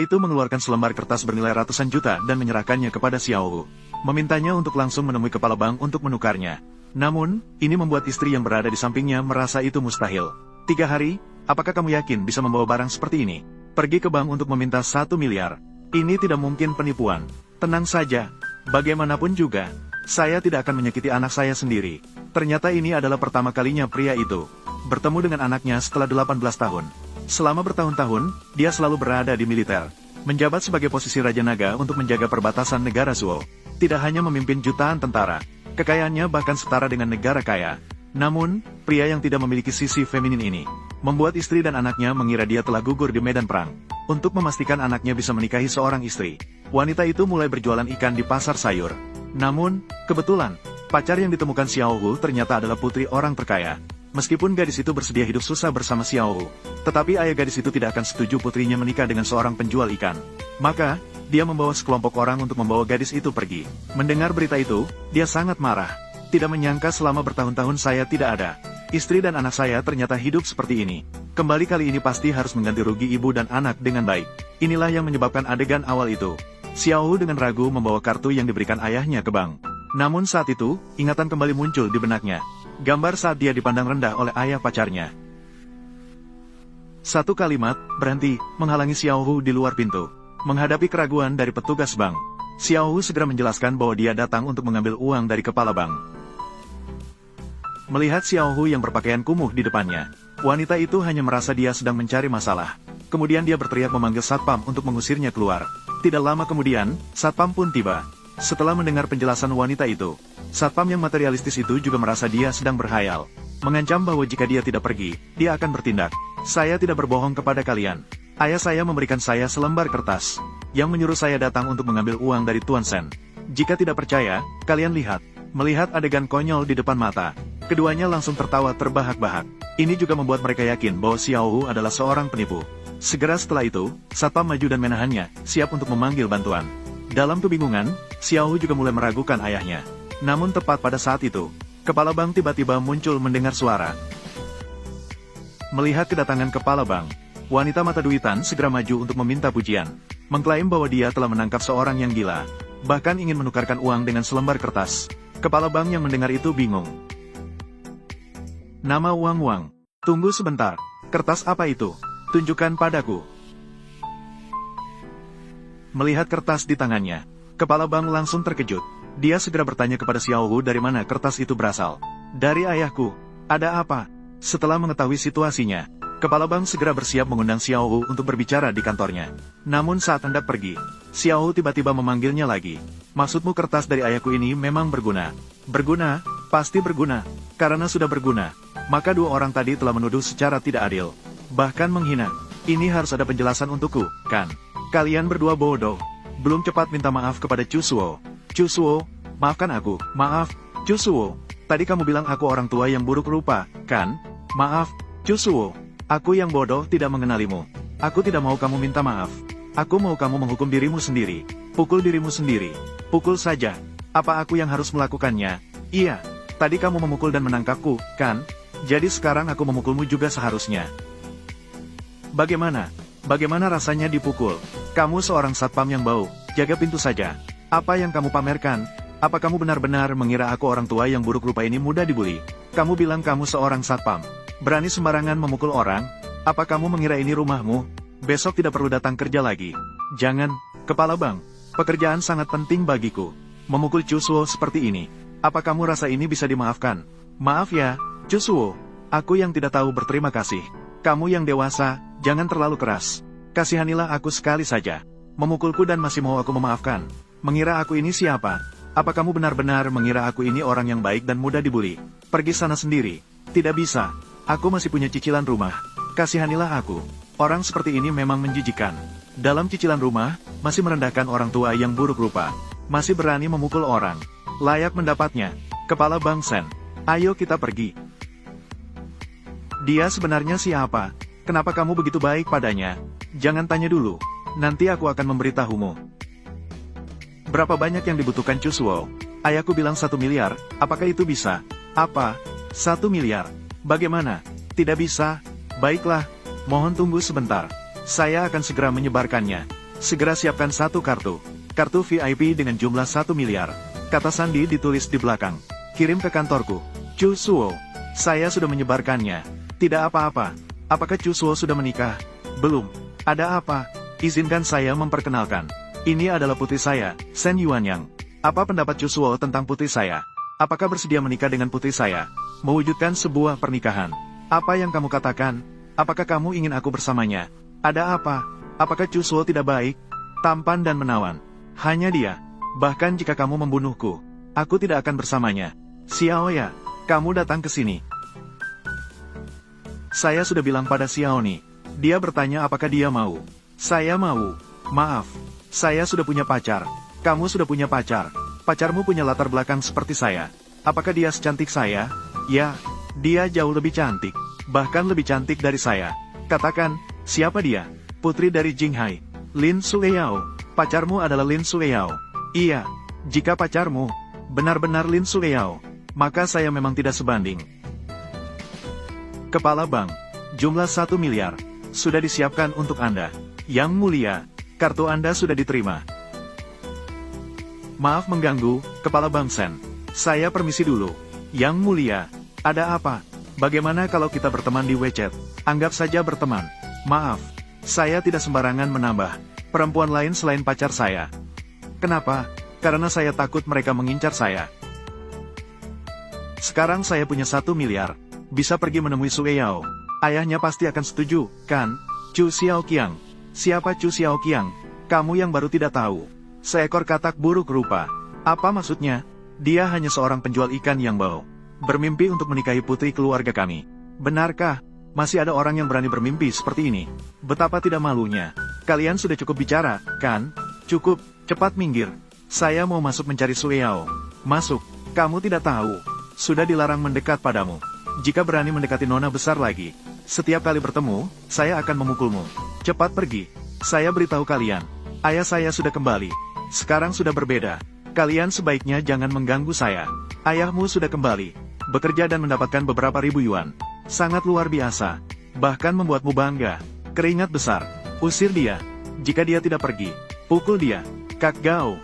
itu mengeluarkan selembar kertas bernilai ratusan juta dan menyerahkannya kepada Xiao Hu, memintanya untuk langsung menemui kepala bank untuk menukarnya. Namun, ini membuat istri yang berada di sampingnya merasa itu mustahil. 3 hari, apakah kamu yakin bisa membawa barang seperti ini? Pergi ke bank untuk meminta 1 miliar. Ini tidak mungkin penipuan. Tenang saja. Bagaimanapun juga, saya tidak akan menyakiti anak saya sendiri. Ternyata ini adalah pertama kalinya pria itu bertemu dengan anaknya setelah 18 tahun. Selama bertahun-tahun, dia selalu berada di militer, menjabat sebagai posisi Raja Naga untuk menjaga perbatasan negara Zuo. Tidak hanya memimpin jutaan tentara, kekayaannya bahkan setara dengan negara kaya. Namun, pria yang tidak memiliki sisi feminin ini, membuat istri dan anaknya mengira dia telah gugur di medan perang. Untuk memastikan anaknya bisa menikahi seorang istri, wanita itu mulai berjualan ikan di pasar sayur. Namun, kebetulan, pacar yang ditemukan Xiao Hu ternyata adalah putri orang terkaya. Meskipun gadis itu bersedia hidup susah bersama Xiao Hu, tetapi ayah gadis itu tidak akan setuju putrinya menikah dengan seorang penjual ikan. Maka, dia membawa sekelompok orang untuk membawa gadis itu pergi. Mendengar berita itu, dia sangat marah. Tidak menyangka selama bertahun-tahun saya tidak ada. Istri dan anak saya ternyata hidup seperti ini. Kembali kali ini pasti harus mengganti rugi ibu dan anak dengan baik. Inilah yang menyebabkan adegan awal itu. Xiao Hu dengan ragu membawa kartu yang diberikan ayahnya ke bank. Namun saat itu, ingatan kembali muncul di benaknya. Gambar saat dia dipandang rendah oleh ayah pacarnya. Satu kalimat, berhenti, menghalangi Xiao Hu di luar pintu. Menghadapi keraguan dari petugas bank, Xiao Hu segera menjelaskan bahwa dia datang untuk mengambil uang dari kepala bank. Melihat Xiao Hu yang berpakaian kumuh di depannya, wanita itu hanya merasa dia sedang mencari masalah. Kemudian dia berteriak memanggil satpam untuk mengusirnya keluar. Tidak lama kemudian, satpam pun tiba. Setelah mendengar penjelasan wanita itu, satpam yang materialistis itu juga merasa dia sedang berhayal. Mengancam bahwa jika dia tidak pergi, dia akan bertindak. Saya tidak berbohong kepada kalian. Ayah saya memberikan saya selembar kertas, yang menyuruh saya datang untuk mengambil uang dari Tuan Sen. Jika tidak percaya, kalian lihat. Melihat adegan konyol di depan mata, keduanya langsung tertawa terbahak-bahak. Ini juga membuat mereka yakin bahwa Xiao Hu adalah seorang penipu. Segera setelah itu, satpam maju dan menahannya, siap untuk memanggil bantuan. Dalam kebingungan, Xiao Hu juga mulai meragukan ayahnya. Namun tepat pada saat itu, kepala bank tiba-tiba muncul mendengar suara. Melihat kedatangan kepala bank, wanita mata duitan segera maju untuk meminta pujian. Mengklaim bahwa dia telah menangkap seorang yang gila, bahkan ingin menukarkan uang dengan selembar kertas. Kepala bank yang mendengar itu bingung. Nama uang. Tunggu sebentar, kertas apa itu? Tunjukkan padaku. Melihat kertas di tangannya, kepala bank langsung terkejut. Dia segera bertanya kepada Xiao Hu dari mana kertas itu berasal. Dari ayahku. Ada apa? Setelah mengetahui situasinya, kepala bank segera bersiap mengundang Xiao Hu untuk berbicara di kantornya. Namun saat hendak pergi, Xiao Hu tiba-tiba memanggilnya lagi. Maksudmu kertas dari ayahku ini memang berguna? Berguna? Pasti berguna. Karena sudah berguna, maka dua orang tadi telah menuduh secara tidak adil. Bahkan menghina. Ini harus ada penjelasan untukku, kan? Kalian berdua bodoh. Belum cepat minta maaf kepada Chu Suo. Chu Suo, maafkan aku. Maaf, Chu Suo. Tadi kamu bilang aku orang tua yang buruk rupa, kan? Maaf, Chu Suo. Aku yang bodoh tidak mengenalimu. Aku tidak mau kamu minta maaf. Aku mau kamu menghukum dirimu sendiri. Pukul dirimu sendiri. Pukul saja. Apa aku yang harus melakukannya? Iya. Tadi kamu memukul dan menangkapku, kan? Jadi sekarang aku memukulmu juga seharusnya. Bagaimana? Bagaimana rasanya dipukul? Kamu seorang satpam yang bau. Jaga pintu saja. Apa yang kamu pamerkan? Apa kamu benar-benar mengira aku orang tua yang buruk rupa ini mudah dibully? Kamu bilang kamu seorang satpam. Berani sembarangan memukul orang? Apa kamu mengira ini rumahmu? Besok tidak perlu datang kerja lagi. Jangan, kepala bank. Pekerjaan sangat penting bagiku. Memukul Chu Suo seperti ini. Apa kamu rasa ini bisa dimaafkan? Maaf ya, Chu Suo. Aku yang tidak tahu berterima kasih. Kamu yang dewasa, jangan terlalu keras. Kasihanilah aku sekali saja. Memukulku dan masih mau aku memaafkan. Mengira aku ini siapa? Apa kamu benar-benar mengira aku ini orang yang baik dan mudah dibully? Pergi sana sendiri. Tidak bisa. Aku masih punya cicilan rumah. Kasihanilah aku. Orang seperti ini memang menjijikan. Dalam cicilan rumah, masih merendahkan orang tua yang buruk rupa. Masih berani memukul orang. Layak mendapatnya. Kepala Bang Sen. Ayo kita pergi. Dia sebenarnya siapa? Kenapa kamu begitu baik padanya? Jangan tanya dulu. Nanti aku akan memberitahumu. Berapa banyak yang dibutuhkan Chu Suo? Ayahku bilang 1 miliar. Apakah itu bisa? Apa? 1 miliar? Bagaimana? Tidak bisa? Baiklah. Mohon tunggu sebentar. Saya akan segera menyebarkannya. Segera siapkan satu kartu. Kartu VIP dengan jumlah 1 miliar. Kata sandi ditulis di belakang. Kirim ke kantorku. Chu Suo. Saya sudah menyebarkannya. Tidak apa-apa. Apakah Chu Suo sudah menikah? Belum. Ada apa? Izinkan saya memperkenalkan. Ini adalah putri saya, Shen Yuanyang. Apa pendapat Chu Suo tentang putri saya? Apakah bersedia menikah dengan putri saya? Mewujudkan sebuah pernikahan. Apa yang kamu katakan? Apakah kamu ingin aku bersamanya? Ada apa? Apakah Chu Suo tidak baik? Tampan dan menawan. Hanya dia. Bahkan jika kamu membunuhku, aku tidak akan bersamanya. Xiaoya, kamu datang ke sini. Saya sudah bilang pada Xiaoni. Dia bertanya apakah dia mau. Saya mau. Maaf. Saya sudah punya pacar. Kamu sudah punya pacar. Pacarmu punya latar belakang seperti saya. Apakah dia secantik saya? Ya, dia jauh lebih cantik. Bahkan lebih cantik dari saya. Katakan, siapa dia? Putri dari Jinghai. Lin Sueyao. Pacarmu adalah Lin Sueyao. Iya, jika pacarmu benar-benar Lin Sueyao, maka saya memang tidak sebanding. Kepala bank. Jumlah 1 miliar. Sudah disiapkan untuk Anda. Yang mulia, kartu Anda sudah diterima. Maaf mengganggu, Kepala Bank Shen. Saya permisi dulu. Yang mulia, ada apa? Bagaimana kalau kita berteman di WeChat? Anggap saja berteman. Maaf, saya tidak sembarangan menambah perempuan lain selain pacar saya. Kenapa? Karena saya takut mereka mengincar saya. Sekarang saya punya 1 miliar. Bisa pergi menemui Sueyao. Ayahnya pasti akan setuju, kan? Chu Xiaoqiang. Siapa Chu Xiaoqiang? Kamu yang baru tidak tahu. Seekor katak buruk rupa. Apa maksudnya? Dia hanya seorang penjual ikan yang bau. Bermimpi untuk menikahi putri keluarga kami. Benarkah? Masih ada orang yang berani bermimpi seperti ini? Betapa tidak malunya. Kalian sudah cukup bicara, kan? Cukup, cepat minggir. Saya mau masuk mencari Sueyao. Masuk. Kamu tidak tahu. Sudah dilarang mendekat padamu. Jika berani mendekati nona besar lagi, setiap kali bertemu, saya akan memukulmu. Cepat pergi. Saya beritahu kalian. Ayah saya sudah kembali. Sekarang sudah berbeda. Kalian sebaiknya jangan mengganggu saya. Ayahmu sudah kembali. Bekerja dan mendapatkan beberapa ribu yuan. Sangat luar biasa. Bahkan membuatmu bangga. Keringat besar. Usir dia. Jika dia tidak pergi, pukul dia. Kak Gao.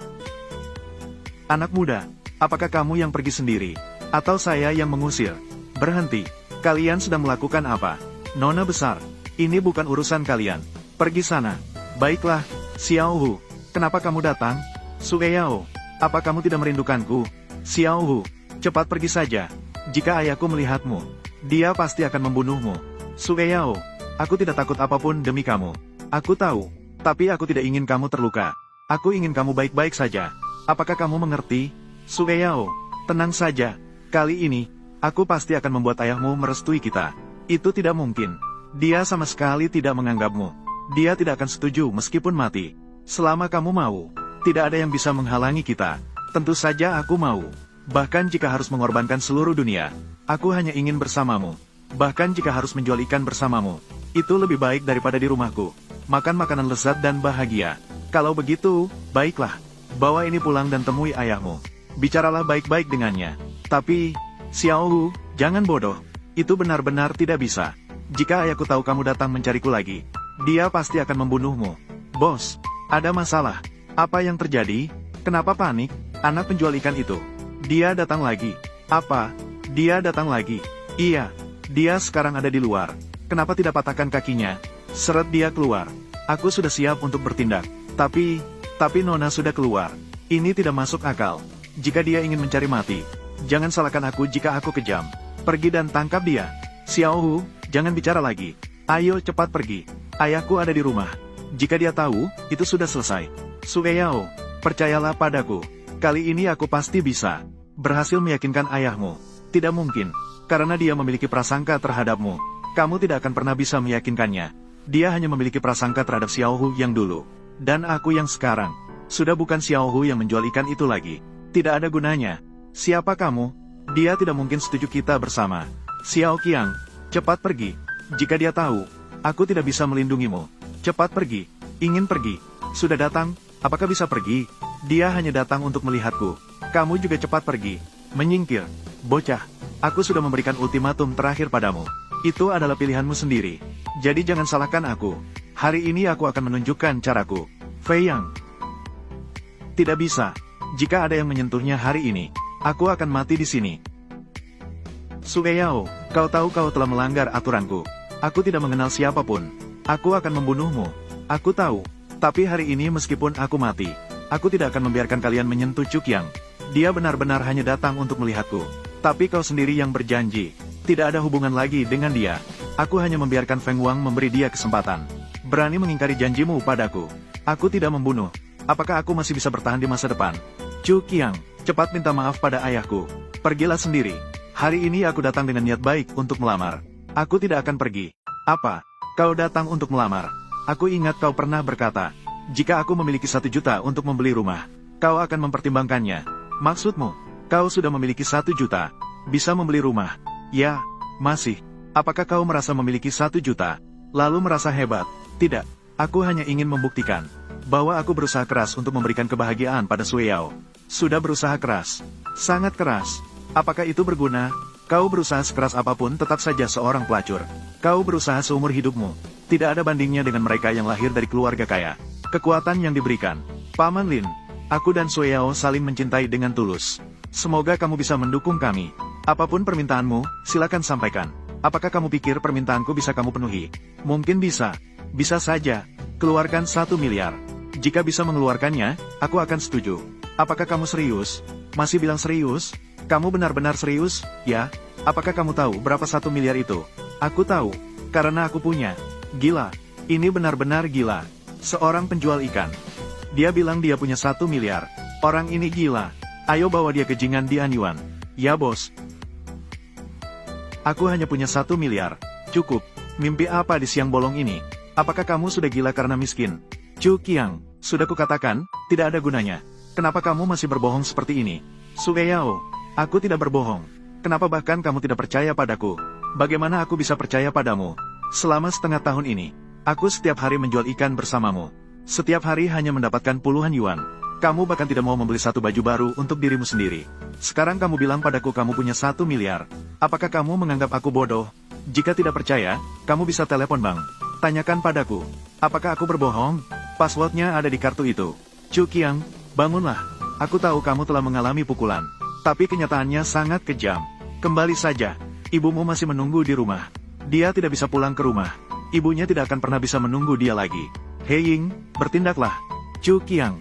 Anak muda, apakah kamu yang pergi sendiri? Atau saya yang mengusir? Berhenti. Kalian sedang melakukan apa? Nona besar. Ini bukan urusan kalian. Pergi sana. Baiklah, Xiao Hu. Kenapa kamu datang? Sueyao. Apa kamu tidak merindukanku? Xiao Hu. Cepat pergi saja. Jika ayahku melihatmu, dia pasti akan membunuhmu. Sueyao. Aku tidak takut apapun demi kamu. Aku tahu. Tapi aku tidak ingin kamu terluka. Aku ingin kamu baik-baik saja. Apakah kamu mengerti? Sueyao. Tenang saja. Kali ini, aku pasti akan membuat ayahmu merestui kita. Itu tidak mungkin. Dia sama sekali tidak menganggapmu. Dia tidak akan setuju meskipun mati. Selama kamu mau, tidak ada yang bisa menghalangi kita. Tentu saja aku mau. Bahkan jika harus mengorbankan seluruh dunia, aku hanya ingin bersamamu. Bahkan jika harus menjual ikan bersamamu, itu lebih baik daripada di rumahku. Makan makanan lezat dan bahagia. Kalau begitu, baiklah. Bawa ini pulang dan temui ayahmu. Bicaralah baik-baik dengannya. Tapi, Xiao Hu, jangan bodoh. Itu benar-benar tidak bisa. Jika ayahku tahu kamu datang mencariku lagi, dia pasti akan membunuhmu. Bos, ada masalah. Apa yang terjadi? Kenapa panik? Anak penjual ikan itu. Dia datang lagi. Apa? Dia datang lagi. Iya, dia sekarang ada di luar. Kenapa tidak patahkan kakinya? Seret dia keluar. Aku sudah siap untuk bertindak. Tapi Nona sudah keluar. Ini tidak masuk akal. Jika dia ingin mencari mati, jangan salahkan aku jika aku kejam. Pergi dan tangkap dia. Xiao Hu, jangan bicara lagi. Ayo cepat pergi. Ayahku ada di rumah. Jika dia tahu, itu sudah selesai. Sueyao, percayalah padaku. Kali ini aku pasti bisa berhasil meyakinkan ayahmu. Tidak mungkin, karena dia memiliki prasangka terhadapmu. Kamu tidak akan pernah bisa meyakinkannya. Dia hanya memiliki prasangka terhadap Xiao Hu yang dulu. Dan aku yang sekarang. Sudah bukan Xiao Hu yang menjual ikan itu lagi. Tidak ada gunanya. Siapa kamu? Dia tidak mungkin setuju kita bersama. Xiao Qiang, cepat pergi. Jika dia tahu, aku tidak bisa melindungimu. Cepat pergi. Ingin pergi. Sudah datang, apakah bisa pergi? Dia hanya datang untuk melihatku. Kamu juga cepat pergi. Menyingkir. Bocah, aku sudah memberikan ultimatum terakhir padamu. Itu adalah pilihanmu sendiri. Jadi jangan salahkan aku. Hari ini aku akan menunjukkan caraku. Fei Yang. Tidak bisa. Jika ada yang menyentuhnya hari ini, aku akan mati di sini. Sue Yao, kau tahu kau telah melanggar aturanku. Aku tidak mengenal siapapun. Aku akan membunuhmu. Aku tahu. Tapi hari ini meskipun aku mati, aku tidak akan membiarkan kalian menyentuh Cukyang. Dia benar-benar hanya datang untuk melihatku. Tapi kau sendiri yang berjanji. Tidak ada hubungan lagi dengan dia. Aku hanya membiarkan Feng Wang memberi dia kesempatan. Berani mengingkari janjimu padaku. Aku tidak membunuh. Apakah aku masih bisa bertahan di masa depan? Cukyang, cepat minta maaf pada ayahku. Pergilah sendiri. Hari ini aku datang dengan niat baik untuk melamar. Aku tidak akan pergi. Apa? Kau datang untuk melamar? Aku ingat kau pernah berkata, jika aku memiliki 1 juta untuk membeli rumah, kau akan mempertimbangkannya. Maksudmu, kau sudah memiliki 1 juta, bisa membeli rumah? Ya, masih. Apakah kau merasa memiliki 1 juta, lalu merasa hebat? Tidak, aku hanya ingin membuktikan bahwa aku berusaha keras untuk memberikan kebahagiaan pada Sue Yao. Sudah berusaha keras, sangat keras. Apakah itu berguna? Kau berusaha sekeras apapun tetap saja seorang pelacur. Kau berusaha seumur hidupmu. Tidak ada bandingnya dengan mereka yang lahir dari keluarga kaya. Kekuatan yang diberikan. Paman Lin, aku dan Sue Yao saling mencintai dengan tulus. Semoga kamu bisa mendukung kami. Apapun permintaanmu, silakan sampaikan. Apakah kamu pikir permintaanku bisa kamu penuhi? Mungkin bisa. Bisa saja. Keluarkan 1 miliar. Jika bisa mengeluarkannya, aku akan setuju. Apakah kamu serius? Masih bilang serius? Kamu benar-benar serius? Ya? Apakah kamu tahu berapa 1 miliar itu? Aku tahu. Karena aku punya. Gila. Ini benar-benar gila. Seorang penjual ikan. Dia bilang dia punya 1 miliar. Orang ini gila. Ayo bawa dia ke Jingan di Anyuan. Ya bos. Aku hanya punya 1 miliar. Cukup. Mimpi apa di siang bolong ini? Apakah kamu sudah gila karena miskin? Cukyang, sudah kukatakan, tidak ada gunanya. Kenapa kamu masih berbohong seperti ini? Sue Yao, aku tidak berbohong. Kenapa bahkan kamu tidak percaya padaku? Bagaimana aku bisa percaya padamu? Selama setengah tahun ini, aku setiap hari menjual ikan bersamamu. Setiap hari hanya mendapatkan puluhan yuan. Kamu bahkan tidak mau membeli 1 baju baru untuk dirimu sendiri. Sekarang kamu bilang padaku kamu punya 1 miliar. Apakah kamu menganggap aku bodoh? Jika tidak percaya, kamu bisa telepon Bang. Tanyakan padaku. Apakah aku berbohong? Passwordnya ada di kartu itu. Cukyang, bangunlah. Aku tahu kamu telah mengalami pukulan. Tapi kenyataannya sangat kejam. Kembali saja. Ibumu masih menunggu di rumah. Dia tidak bisa pulang ke rumah. Ibunya tidak akan pernah bisa menunggu dia lagi. Hei Ying, bertindaklah. Cukyang.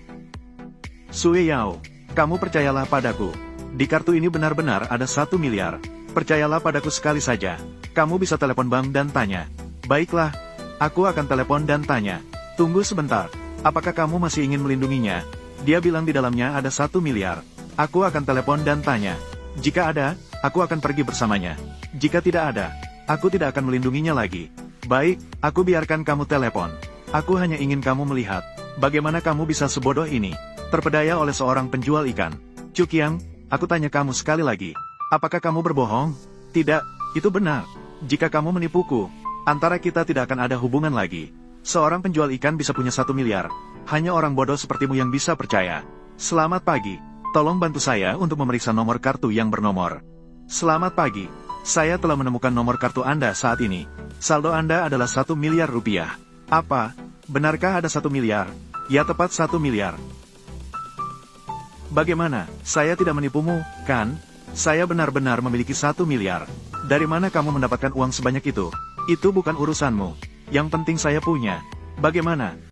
Sue Yao, kamu percayalah padaku. Di kartu ini benar-benar ada 1 miliar. Percayalah padaku sekali saja. Kamu bisa telepon Bang dan tanya. Baiklah. Aku akan telepon dan tanya. Tunggu sebentar. Apakah kamu masih ingin melindunginya? Dia bilang di dalamnya ada 1 miliar. Aku akan telepon dan tanya. Jika ada, aku akan pergi bersamanya. Jika tidak ada, aku tidak akan melindunginya lagi. Baik, aku biarkan kamu telepon. Aku hanya ingin kamu melihat. Bagaimana kamu bisa sebodoh ini? Terpedaya oleh seorang penjual ikan. Cukyang, aku tanya kamu sekali lagi. Apakah kamu berbohong? Tidak, itu benar. Jika kamu menipuku, antara kita tidak akan ada hubungan lagi. Seorang penjual ikan bisa punya 1 miliar. Hanya orang bodoh sepertimu yang bisa percaya. Selamat pagi. Tolong bantu saya untuk memeriksa nomor kartu yang bernomor. Selamat pagi. Saya telah menemukan nomor kartu Anda saat ini. Saldo Anda adalah 1 miliar rupiah. Apa? Benarkah ada 1 miliar? Ya tepat 1 miliar. Bagaimana? Saya tidak menipumu, kan? Saya benar-benar memiliki 1 miliar. Dari mana kamu mendapatkan uang sebanyak itu? Itu bukan urusanmu. Yang penting saya punya. Bagaimana?